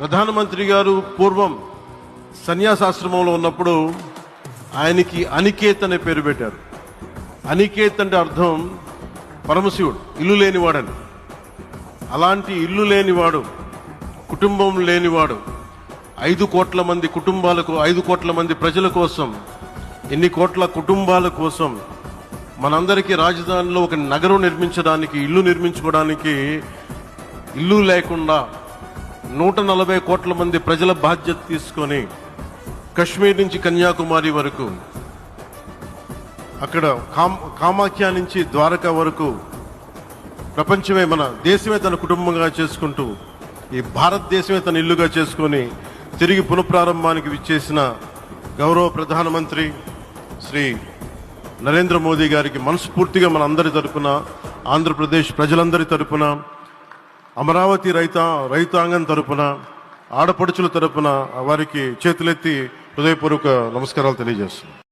ప్రధానమంత్రి గారు పూర్వం సన్యాసాశ్రమంలో ఉన్నప్పుడు ఆయనకి అనికేత్ అనే పేరు పెట్టారు. అనికేత్ అంటే అర్థం పరమశివుడు, ఇల్లు లేనివాడని. అలాంటి ఇల్లు లేనివాడు, కుటుంబం లేనివాడు, 5 కోట్ల మంది కుటుంబాలకు, 5 కోట్ల మంది ప్రజల కోసం, ఎన్ని కోట్ల కుటుంబాల కోసం మనందరికీ రాజధానిలో ఒక నగరం నిర్మించడానికి, ఇల్లు నిర్మించుకోవడానికి ఇల్లు లేకుండా 140 కోట్ల మంది ప్రజల బాధ్యత తీసుకొని కశ్మీర్ నుంచి కన్యాకుమారి వరకు, అక్కడ కామాఖ్య నుంచి ద్వారకా వరకు ప్రపంచమే, మన దేశమే తన కుటుంబంగా చేసుకుంటూ ఈ భారతదేశమే తన ఇల్లుగా చేసుకొని తిరిగి పునఃప్రారంభానికి విచ్చేసిన గౌరవ ప్రధానమంత్రి శ్రీ నరేంద్ర మోదీ గారికి మనస్ఫూర్తిగా మన అందరి తరపున, ఆంధ్రప్రదేశ్ ప్రజలందరి తరపున, అమరావతి రైతాంగం తరపున, ఆడపడుచుల తరపున వారికి చేతులెత్తి హృదయపూర్వక నమస్కారాలు తెలియజేస్తున్నాను.